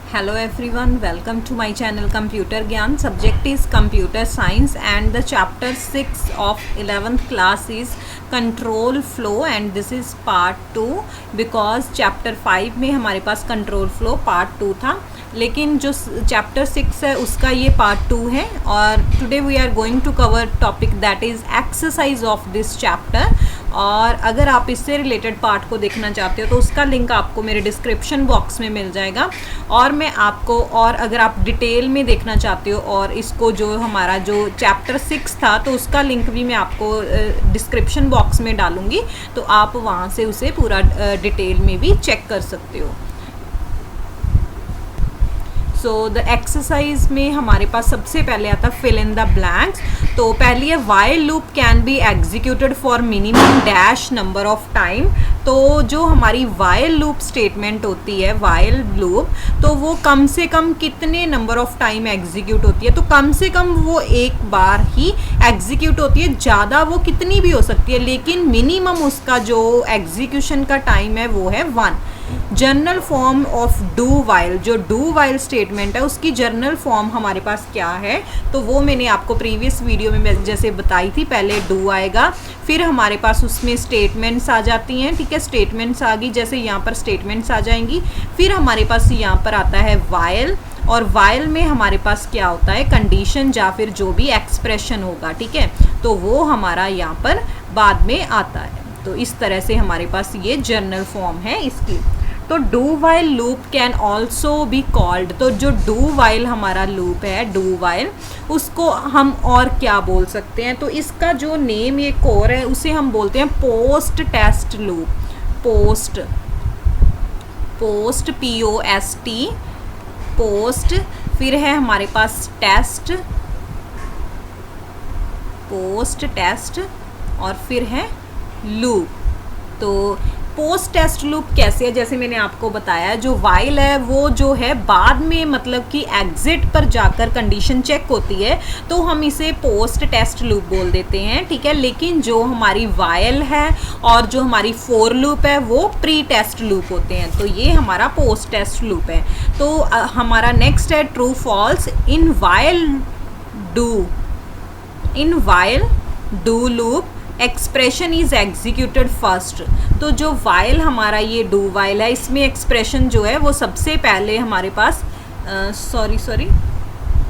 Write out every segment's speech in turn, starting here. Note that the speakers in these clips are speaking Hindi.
Hello everyone, welcome to my channel Computer Gyan. Subject is Computer Science and the chapter 6 of 11th class is Control Flow and this is part 2 because chapter 5 में हमारे पास Control Flow part 2 था, लेकिन जो चैप्टर 6 है उसका ये पार्ट 2 है और today we are going to cover topic that is exercise of this chapter. और अगर आप इससे रिलेटेड पार्ट को देखना चाहते हो तो उसका लिंक आपको मेरे डिस्क्रिप्शन बॉक्स में मिल जाएगा और मैं आपको, और अगर आप डिटेल में देखना चाहते हो और इसको जो हमारा जो चैप्टर 6 था तो उसका लिंक भी मैं आपको डिस्क्रिप्शन बॉक्स में डालूँगी, तो आप वहाँ से उसे पूरा डिटेल में भी चेक कर सकते हो। सो द एक्सरसाइज में हमारे पास सबसे पहले आता है फिल इन द ब्लैंक्स। तो पहली है while loop can be executed for minimum dash number of time. तो जो हमारी वाइल लूप स्टेटमेंट होती है, वाइल लूप, तो वो कम से कम कितने नंबर ऑफ टाइम एग्जीक्यूट होती है, तो कम से कम वो एक बार ही एग्जीक्यूट होती है, ज़्यादा वो कितनी भी हो सकती है, लेकिन मिनिमम उसका जो एग्जीक्यूशन का टाइम है वो है 1। Journal form of do while, जो डू वाइल स्टेटमेंट है उसकी जर्नल फॉर्म हमारे पास क्या है, तो वो मैंने आपको प्रीवियस वीडियो में जैसे बताई थी। पहले डू आएगा, फिर हमारे पास उसमें स्टेटमेंट्स आ जाती हैं, ठीक है, स्टेटमेंट्स आ गई, जैसे यहाँ पर स्टेटमेंट्स आ जाएंगी। फिर हमारे पास यहाँ पर आता है वाइल, और वाइल में हमारे पास क्या होता है, कंडीशन या फिर जो भी एक्सप्रेशन होगा, ठीक है, तो वो हमारा यहाँ पर बाद में आता है। तो इस तरह से हमारे पास ये जर्नल फॉर्म है इसकी। तो do while loop can also be called, तो जो डू वाइल हमारा लूप है, डू वाइल, उसको हम और क्या बोल सकते हैं, तो इसका जो नेम एक और है उसे हम बोलते हैं post test loop. Post POST, post, फिर है हमारे पास टेस्ट, पोस्ट टेस्ट, और फिर है लूप। तो पोस्ट टेस्ट लूप कैसे है, जैसे मैंने आपको बताया, जो वाइल है वो जो है बाद में मतलब कि एग्जिट पर जाकर कंडीशन चेक होती है, तो हम इसे पोस्ट टेस्ट लूप बोल देते हैं, ठीक है। लेकिन जो हमारी वाइल है और जो हमारी फोर लूप है वो प्री टेस्ट लूप होते हैं, तो ये हमारा पोस्ट टेस्ट लूप है। तो हमारा नेक्स्ट है true false. In while do loop expression is executed first. तो जो वाइल हमारा ये डू वाइल है, इसमें एक्सप्रेशन जो है वो सबसे पहले हमारे पास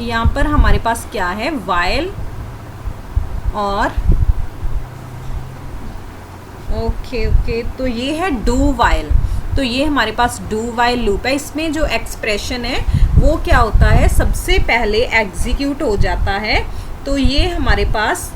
यहाँ पर हमारे पास क्या है, वाइल और ओके, तो ये है डू वाइल। तो ये हमारे पास डू वाइल लूप है, इसमें जो एक्सप्रेशन है वो क्या होता है, सबसे पहले एग्जीक्यूट हो जाता है। तो ये हमारे पास,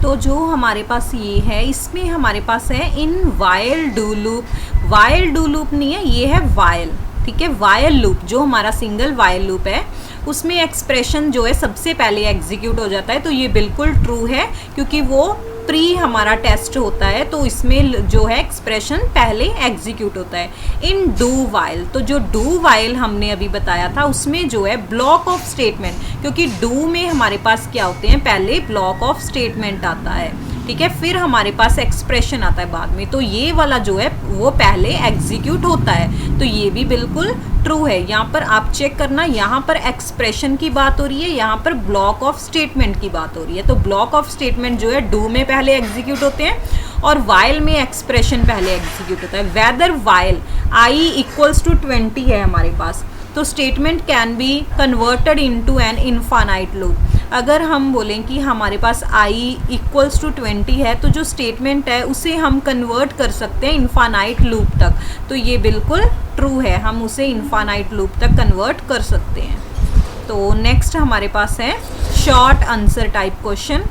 तो जो हमारे पास ये है, इसमें हमारे पास है इन while do loop. While do loop नहीं है, ये है वाइल, ठीक है। वाइल लूप जो हमारा सिंगल वाइल लूप है उसमें एक्सप्रेशन जो है सबसे पहले एग्जीक्यूट हो जाता है, तो ये बिल्कुल ट्रू है क्योंकि वो प्री हमारा टेस्ट होता है, तो इसमें जो है एक्सप्रेशन पहले एग्जीक्यूट होता है। इन डू वाइल, तो जो डू वाइल हमने अभी बताया था उसमें जो है ब्लॉक ऑफ स्टेटमेंट, क्योंकि डू में हमारे पास क्या होते हैं, पहले ब्लॉक ऑफ स्टेटमेंट आता है, ठीक है, फिर हमारे पास एक्सप्रेशन आता है बाद में, तो ये वाला जो है वो पहले एग्जीक्यूट होता है, तो ये भी बिल्कुल ट्रू है। यहाँ पर आप चेक करना, यहाँ पर एक्सप्रेशन की बात हो रही है, यहाँ पर ब्लॉक ऑफ स्टेटमेंट की बात हो रही है। तो ब्लॉक ऑफ स्टेटमेंट जो है डू में पहले एग्जीक्यूट होते हैं और वाइल में एक्सप्रेशन पहले एग्जीक्यूट होता है। वेदर वाइल i = 20 है हमारे पास, तो statement can be converted into an infinite loop. अगर हम बोलें कि हमारे पास i = 20 है, तो जो स्टेटमेंट है उसे हम कन्वर्ट कर सकते हैं इनफाइनाइट लूप तक, तो ये बिल्कुल ट्रू है, हम उसे इनफाइनाइट लूप तक कन्वर्ट कर सकते हैं। तो नेक्स्ट हमारे पास है शॉर्ट आंसर टाइप क्वेश्चन।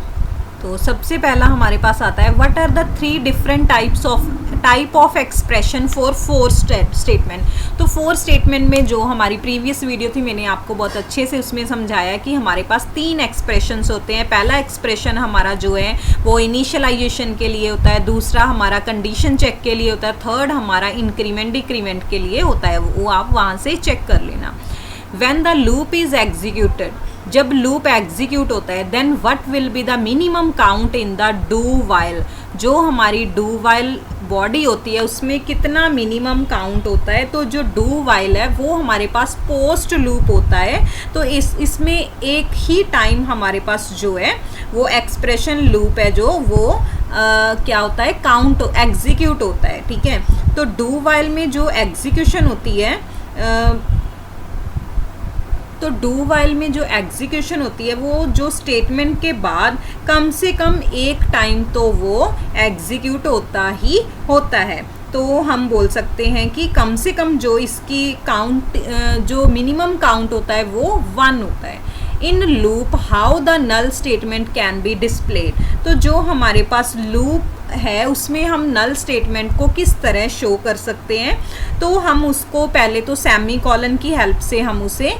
तो सबसे पहला हमारे पास आता है what are the 3 different type of expression for 4 statement. तो 4 स्टेटमेंट में जो हमारी प्रीवियस वीडियो थी मैंने आपको बहुत अच्छे से उसमें समझाया कि हमारे पास 3 एक्सप्रेशंस होते हैं। पहला एक्सप्रेशन हमारा जो है वो इनिशियलाइजेशन के लिए होता है, दूसरा हमारा कंडीशन चेक के लिए होता है, थर्ड हमारा इंक्रीमेंट डिक्रीमेंट के लिए होता है, वो आप वहाँ से चेक कर लेना। When the loop is executed, जब लूप एग्जीक्यूट होता है, then what will be the minimum count in the do while. जो हमारी डू वाइल बॉडी होती है उसमें कितना मिनिमम काउंट होता है। तो जो डू वाइल है वो हमारे पास पोस्ट लूप होता है। तो इसमें एक ही टाइम हमारे पास जो है वो एक्सप्रेशन लूप है जो वो क्या होता है, काउंट एग्जीक्यूट होता है। ठीक है, तो डू वाइल में जो एग्जीक्यूशन होती है तो डू वाइल में जो एग्जीक्यूशन होती है वो जो स्टेटमेंट के बाद कम से कम एक टाइम तो वो एग्जीक्यूट होता ही होता है। तो हम बोल सकते हैं कि कम से कम जो इसकी काउंट जो मिनिमम काउंट होता है वो 1 होता है। In loop how the null statement can be displayed. तो जो हमारे पास लूप है उसमें हम नल स्टेटमेंट को किस तरह शो कर सकते हैं, तो हम उसको पहले तो सेमी कॉलन की हेल्प से हम उसे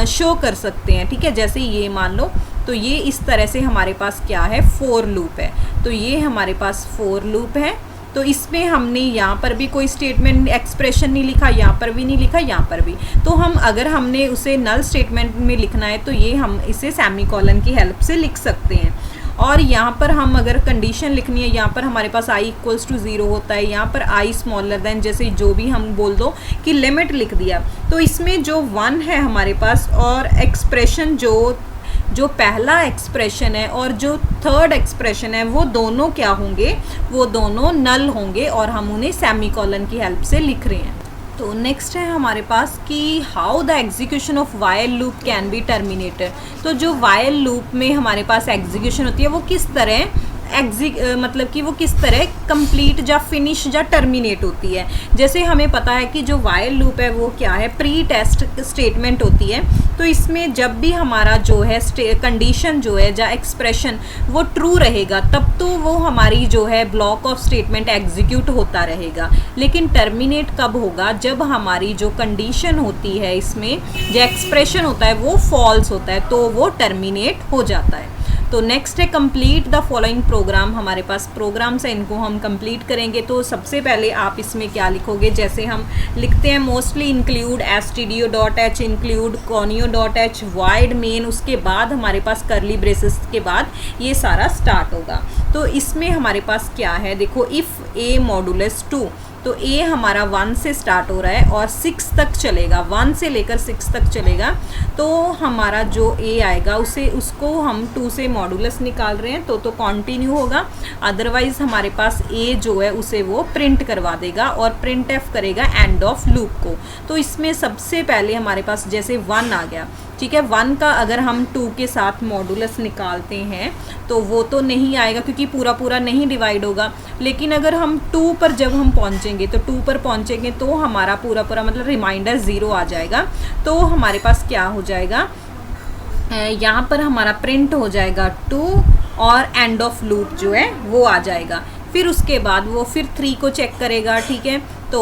शो कर सकते हैं। ठीक है, जैसे ये मान लो, तो ये इस तरह से हमारे पास क्या है, फोर लूप है। तो ये हमारे पास फोर लूप है। तो इसमें हमने यहाँ पर भी कोई स्टेटमेंट एक्सप्रेशन नहीं लिखा, यहाँ पर भी नहीं लिखा, यहाँ पर भी। तो हम अगर हमने उसे नल स्टेटमेंट में लिखना है तो ये हम इसे सेमी कॉलन की हेल्प से लिख सकते हैं। और यहाँ पर हम अगर कंडीशन लिखनी है, यहाँ पर हमारे पास i इक्वल्स टू 0 होता है, यहाँ पर i स्मॉलर देन जैसे जो भी हम बोल दो कि लिमिट लिख दिया। तो इसमें जो 1 है हमारे पास और एक्सप्रेशन जो पहला एक्सप्रेशन है और जो थर्ड एक्सप्रेशन है वो दोनों क्या होंगे, वो दोनों नल होंगे और हम उन्हें सेमी कॉलन की हेल्प से लिख रहे हैं। तो नेक्स्ट है हमारे पास कि how the execution of while loop can be terminated. तो जो वाइल लूप में हमारे पास एग्जीक्यूशन होती है वो किस तरह मतलब कि वो किस तरह कंप्लीट या फिनिश या टर्मिनेट होती है। जैसे हमें पता है कि जो वाइल लूप है वो क्या है, प्री टेस्ट स्टेटमेंट होती है। तो इसमें जब भी हमारा जो है कंडीशन जो है या एक्सप्रेशन वो ट्रू रहेगा तब तो वो हमारी जो है ब्लॉक ऑफ स्टेटमेंट एग्जीक्यूट होता रहेगा। लेकिन टर्मिनेट कब होगा, जब हमारी जो कंडीशन होती है इसमें जो एक्सप्रेशन होता है वो फॉल्स होता है, तो वो टर्मिनेट हो जाता है। तो नेक्स्ट है कंप्लीट द फॉलोइंग प्रोग्राम। हमारे पास प्रोग्राम्स है, इनको हम कंप्लीट करेंगे। तो सबसे पहले आप इसमें क्या लिखोगे, जैसे हम लिखते हैं mostly include stdio.h, include conio.h, wide main, उसके बाद हमारे पास करली ब्रेसेस के बाद ये सारा स्टार्ट होगा। तो इसमें हमारे पास क्या है, देखो इफ़ a मॉडुलस 2, तो a हमारा 1 से स्टार्ट हो रहा है और 6 तक चलेगा, 1 से लेकर 6 तक चलेगा। तो हमारा जो a आएगा उसको हम 2 से मॉडुलस निकाल रहे हैं तो कंटिन्यू होगा। अदरवाइज हमारे पास a जो है उसे वो प्रिंट करवा देगा और प्रिंट एफ करेगा एंड ऑफ लूप को। तो इसमें सबसे पहले हमारे पास जैसे 1 आ गया, ठीक है, 1 का अगर हम 2 के साथ मॉडुलस निकालते हैं तो वो तो नहीं आएगा क्योंकि पूरा पूरा नहीं डिवाइड होगा। लेकिन अगर हम 2 पर जब हम पहुंचेंगे तो 2 पर पहुंचेंगे तो हमारा पूरा पूरा मतलब रिमाइंडर 0 आ जाएगा। तो हमारे पास क्या हो जाएगा, यहाँ पर हमारा प्रिंट हो जाएगा 2 और एंड ऑफ लूप जो है वो आ जाएगा। फिर उसके बाद वो फिर 3 को चेक करेगा, ठीक है। तो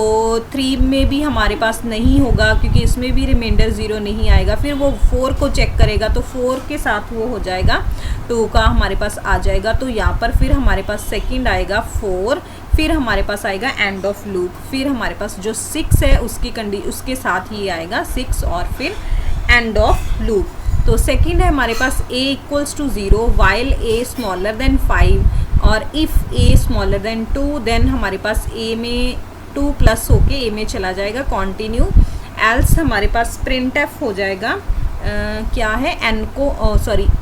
3 में भी हमारे पास नहीं होगा क्योंकि इसमें भी रिमाइंडर 0 नहीं आएगा। फिर वो 4 को चेक करेगा तो 4 के साथ वो हो जाएगा 2 का हमारे पास आ जाएगा। तो यहाँ पर फिर हमारे पास सेकंड आएगा 4, फिर हमारे पास आएगा एंड ऑफ लूप, फिर हमारे पास जो 6 है उसके साथ ही आएगा 6 और फिर एंड ऑफ लूप। तो सेकंड है हमारे पास a equals to 0 while a smaller than 5 और if a smaller than 2 then हमारे पास a में 2 प्लस होके a में चला जाएगा कंटिन्यू। एल्स हमारे पास प्रिंट एफ हो जाएगा क्या है n को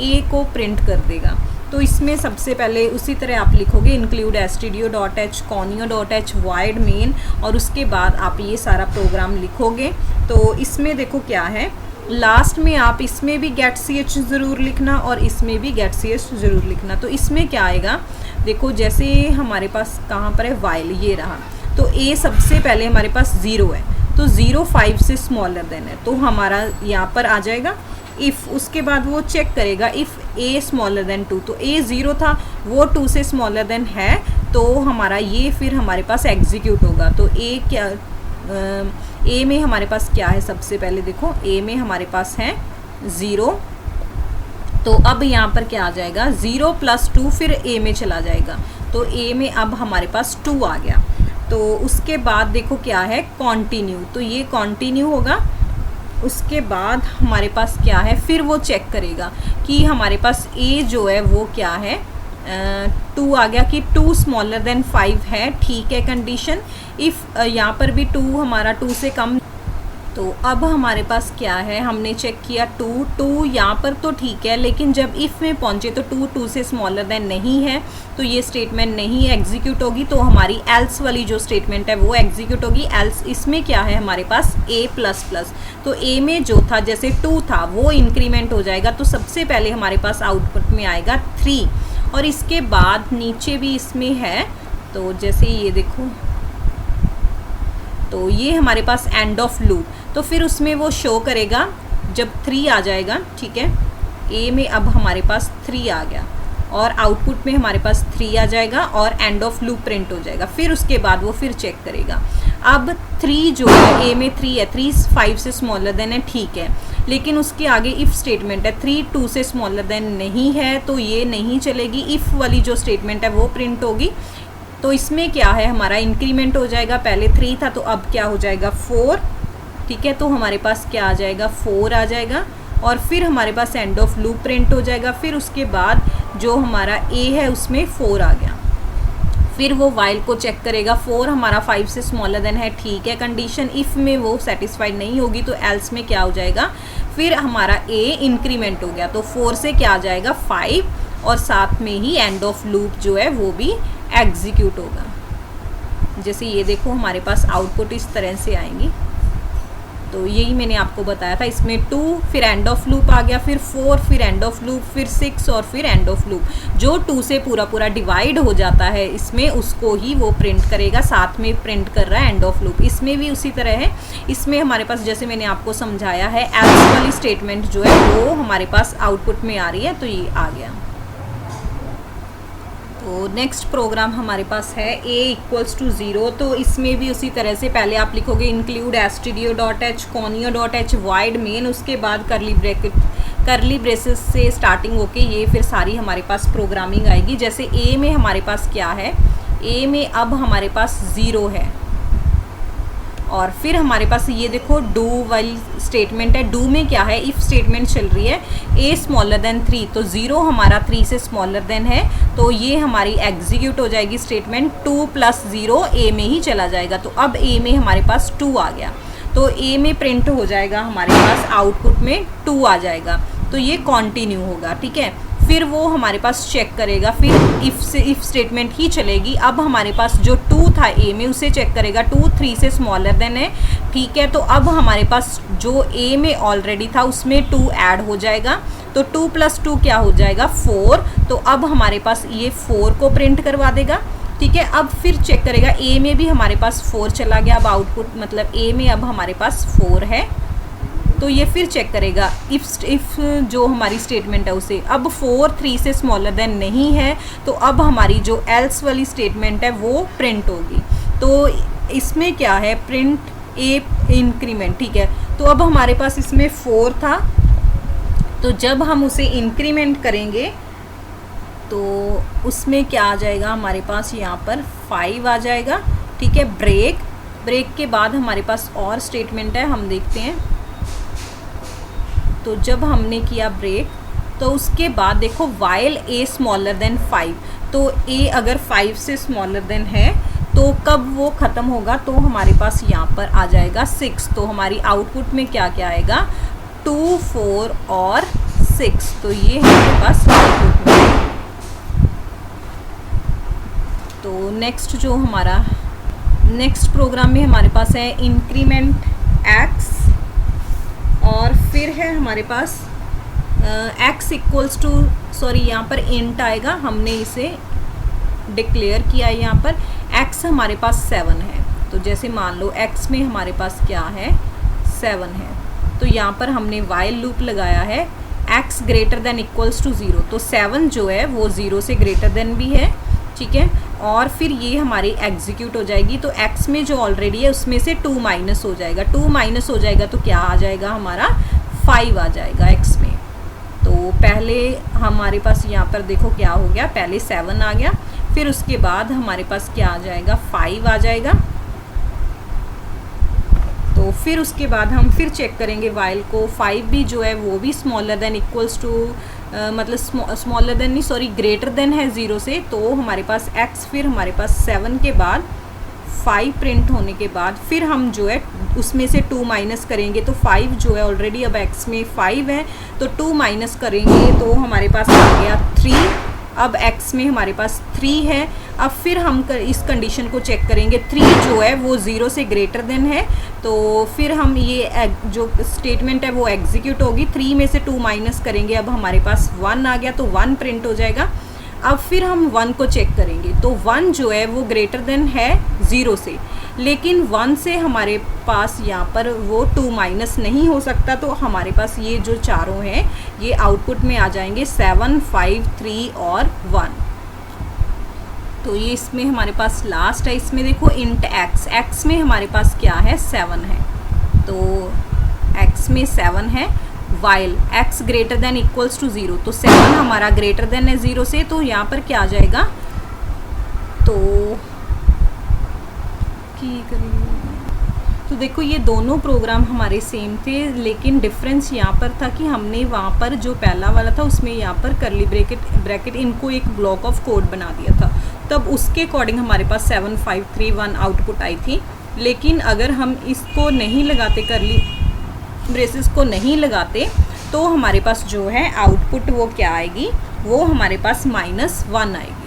a को प्रिंट कर देगा। तो इसमें सबसे पहले उसी तरह आप लिखोगे include stdio.h, conio.h, wide main और उसके बाद आप ये सारा प्रोग्राम लिखोगे। तो इसमें देखो क्या है, लास्ट में आप इसमें भी गेट ch ज़रूर लिखना और इसमें भी गेट ch ज़रूर लिखना। तो इसमें क्या आएगा, देखो जैसे हमारे पास कहाँ पर है वाइल, ये रहा। तो a सबसे पहले हमारे पास 0 है तो 0 5 से स्मॉलर देन है तो हमारा यहाँ पर आ जाएगा इफ़। उसके बाद वो चेक करेगा इफ़ a स्मॉलर देन 2, तो a 0 था वो 2 से स्मॉलर देन है तो हमारा ये फिर हमारे पास एग्जीक्यूट होगा। तो a क्या a में हमारे पास क्या है, सबसे पहले देखो a में हमारे पास है 0। तो अब यहाँ पर क्या आ जाएगा 0 प्लस 2 फिर a में चला जाएगा। तो a में अब हमारे पास 2 आ गया। तो उसके बाद देखो क्या है कंटिन्यू, तो ये कंटिन्यू होगा। उसके बाद हमारे पास क्या है, फिर वो चेक करेगा कि हमारे पास a जो है वो क्या है 2 आ गया कि 2 स्मॉलर देन 5 है, ठीक है कंडीशन। इफ़ यहाँ पर भी 2 हमारा 2 से कम, तो अब हमारे पास क्या है, हमने चेक किया 2 यहाँ पर तो ठीक है, लेकिन जब इफ़ में पहुँचे तो 2 से स्मॉलर देन नहीं है, तो ये स्टेटमेंट नहीं एग्जीक्यूट होगी। तो हमारी एल्स वाली जो स्टेटमेंट है वो एग्जीक्यूट होगी। एल्स इसमें क्या है हमारे पास a++, तो a में जो था जैसे 2 था वो इंक्रीमेंट हो जाएगा, तो सबसे पहले हमारे पास आउटपुट में आएगा 3, और इसके बाद नीचे भी इसमें है, तो जैसे ये देखो, तो ये हमारे पास एंड ऑफ लूप, तो फिर उसमें वो शो करेगा जब 3 आ जाएगा, ठीक है। ए में अब हमारे पास 3 आ गया और आउटपुट में हमारे पास 3 आ जाएगा और एंड ऑफ लूप प्रिंट हो जाएगा। फिर उसके बाद वो फिर चेक करेगा। अब 3 जो है, ए में 3 है, 3 5 से स्मॉलर देन है, ठीक है, लेकिन उसके आगे इफ़ स्टेटमेंट है, 3 2 से स्मॉलर देन नहीं है, तो ये नहीं चलेगी। इफ़ वाली जो स्टेटमेंट है वो प्रिंट होगी। तो इसमें क्या है, हमारा इंक्रीमेंट हो जाएगा, पहले 3 था तो अब क्या हो जाएगा 4, ठीक है। तो हमारे पास क्या आ जाएगा 4 आ जाएगा, और फिर हमारे पास एंड ऑफ लूप प्रिंट हो जाएगा। फिर उसके बाद जो हमारा ए है उसमें 4 आ गया, फिर वो वाइल को चेक करेगा, 4 हमारा 5 से स्मॉलर देन है, ठीक है कंडीशन। इफ़ में वो सेटिस्फाइड नहीं होगी तो एल्स में क्या हो जाएगा, फिर हमारा ए इंक्रीमेंट हो गया, तो 4 से क्या आ जाएगा 5, और साथ में ही एंड ऑफ लूप जो है वो भी एग्जीक्यूट होगा। जैसे ये देखो हमारे पास आउटपुट इस तरह से आएंगी। तो यही मैंने आपको बताया था, इसमें 2 फिर एंड ऑफ लूप आ गया, फिर 4 फिर एंड ऑफ लूप, फिर 6 और फिर एंड ऑफ लूप। जो 2 से पूरा डिवाइड हो जाता है इसमें, उसको ही वो प्रिंट करेगा, साथ में प्रिंट कर रहा है एंड ऑफ लूप। इसमें भी उसी तरह है। इसमें हमारे पास जैसे मैंने आपको समझाया है, एल्स वाली स्टेटमेंट जो है वो हमारे पास आउटपुट में आ रही है, तो ये आ गया। तो नेक्स्ट प्रोग्राम हमारे पास है a = 0। तो इसमें भी उसी तरह से पहले आप लिखोगे include stdio.h conio.h void main, उसके बाद करली ब्रेसेस से स्टार्टिंग होके ये फिर सारी हमारे पास प्रोग्रामिंग आएगी। जैसे a में हमारे पास क्या है, a में अब हमारे पास 0 है, और फिर हमारे पास ये देखो डू वाली स्टेटमेंट है। डू में क्या है, इफ़ स्टेटमेंट चल रही है, a स्मॉलर देन 3, तो 0 हमारा 3 से स्मॉलर देन है, तो ये हमारी एग्जीक्यूट हो जाएगी स्टेटमेंट। 2 + 0 a में ही चला जाएगा, तो अब a में हमारे पास 2 आ गया, तो a में प्रिंट हो जाएगा, हमारे पास आउटपुट में 2 आ जाएगा, तो ये कॉन्टिन्यू होगा, ठीक है। फिर वो हमारे पास चेक करेगा, फिर इफ़ स्टेटमेंट ही चलेगी। अब हमारे पास जो 2 था a में उसे चेक करेगा, 2 3 से स्मॉलर देन है, ठीक है। तो अब हमारे पास जो a में ऑलरेडी था उसमें 2 ऐड हो जाएगा, तो 2 + 2 क्या हो जाएगा 4, तो अब हमारे पास ये 4 को प्रिंट करवा देगा, ठीक है। अब फिर चेक करेगा, a में भी हमारे पास 4 चला गया, अब आउटपुट मतलब a में अब हमारे पास 4 है, तो ये फिर चेक करेगा इफ़ जो हमारी स्टेटमेंट है उसे। अब 4 3 से स्मॉलर देन नहीं है, तो अब हमारी जो एल्स वाली स्टेटमेंट है वो प्रिंट होगी। तो इसमें क्या है, प्रिंट ए इंक्रीमेंट, ठीक है। तो अब हमारे पास इसमें 4 था, तो जब हम उसे इंक्रीमेंट करेंगे तो उसमें क्या आ जाएगा, हमारे पास यहाँ पर 5 आ जाएगा, ठीक है। ब्रेक के बाद हमारे पास और स्टेटमेंट है, हम देखते हैं। तो जब हमने किया ब्रेक, तो उसके बाद देखो वाइल a स्मॉलर देन 5, तो a अगर 5 से स्मॉलर देन है तो कब वो ख़त्म होगा, तो हमारे पास यहाँ पर आ जाएगा 6। तो हमारी आउटपुट में क्या क्या आएगा, 2 4 और 6, तो ये हमारे पास आउटपुट में। तो नेक्स्ट जो हमारा नेक्स्ट प्रोग्राम में हमारे पास है इंक्रीमेंट x, और फिर है हमारे पास x = यहाँ पर इंट आएगा, हमने इसे डिक्लेयर किया है। यहाँ पर x हमारे पास 7 है, तो जैसे मान लो x में हमारे पास क्या है 7 है, तो यहाँ पर हमने वाइल लूप लगाया है x > 0, तो 7 जो है वो 0 से ग्रेटर देन भी है, ठीक है। और फिर ये हमारी एग्जीक्यूट हो जाएगी, तो x में जो ऑलरेडी है उसमें से 2 माइनस हो जाएगा, 2 माइनस हो जाएगा तो क्या आ जाएगा, हमारा 5 आ जाएगा x में। तो पहले हमारे पास यहाँ पर देखो क्या हो गया, पहले 7 आ गया, फिर उसके बाद हमारे पास क्या आ जाएगा 5 आ जाएगा। तो फिर उसके बाद हम फिर चेक करेंगे वाइल को, 5 भी जो है वो भी स्मॉलर देन = मतलब स्मॉलर देन नहीं सॉरी ग्रेटर देन है 0 से, तो हमारे पास x, फिर हमारे पास 7 के बाद 5 प्रिंट होने के बाद फिर हम जो है उसमें से 2 माइनस करेंगे, तो 5 जो है ऑलरेडी अब x में 5 है, तो 2 माइनस करेंगे तो हमारे पास आ गया 3। अब x में हमारे पास 3 है। अब फिर हम इस कंडीशन को चेक करेंगे, 3 जो है वो 0 से ग्रेटर देन है, तो फिर हम ये जो स्टेटमेंट है वो एग्जीक्यूट होगी। 3 में से 2 माइनस करेंगे, अब हमारे पास 1 आ गया, तो 1 प्रिंट हो जाएगा। अब फिर हम 1 को चेक करेंगे, तो 1 जो है वो ग्रेटर देन है 0 से, लेकिन 1 से हमारे पास यहाँ पर वो 2 माइनस नहीं हो सकता, तो हमारे पास ये जो चारों हैं ये आउटपुट में आ जाएंगे 7, 5, 3 और 1। तो ये इसमें हमारे पास लास्ट है। इसमें देखो इंट x में हमारे पास क्या है 7 है, तो x में 7 है। While x greater than equals to 0, तो 7 हमारा ग्रेटर देन है 0 से, तो यहाँ पर क्या आ जाएगा, तो देखो ये दोनों प्रोग्राम हमारे सेम थे, लेकिन डिफरेंस यहाँ पर था कि हमने वहाँ पर जो पहला वाला था उसमें यहाँ पर करली ब्रैकेट इनको एक ब्लॉक ऑफ कोड बना दिया था, तब उसके अकॉर्डिंग हमारे पास 7, 5, 3, 1 आउटपुट आई थी। लेकिन अगर हम इसको नहीं लगाते, करली ब्रेसेस को नहीं लगाते, तो हमारे पास जो है आउटपुट वो क्या आएगी, वो हमारे पास -1 आएगी।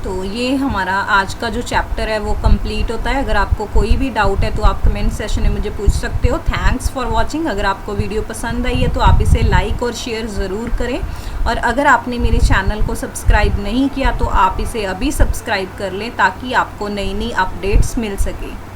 तो ये हमारा आज का जो चैप्टर है वो कंप्लीट होता है। अगर आपको कोई भी डाउट है तो आप कमेंट सेशन में मुझे पूछ सकते हो। Thanks for watching. अगर आपको वीडियो पसंद आई है तो आप इसे लाइक और शेयर ज़रूर करें, और अगर आपने मेरे चैनल को सब्सक्राइब नहीं किया तो आप इसे अभी सब्सक्राइब कर लें ताकि आपको नई नई अपडेट्स मिल सके।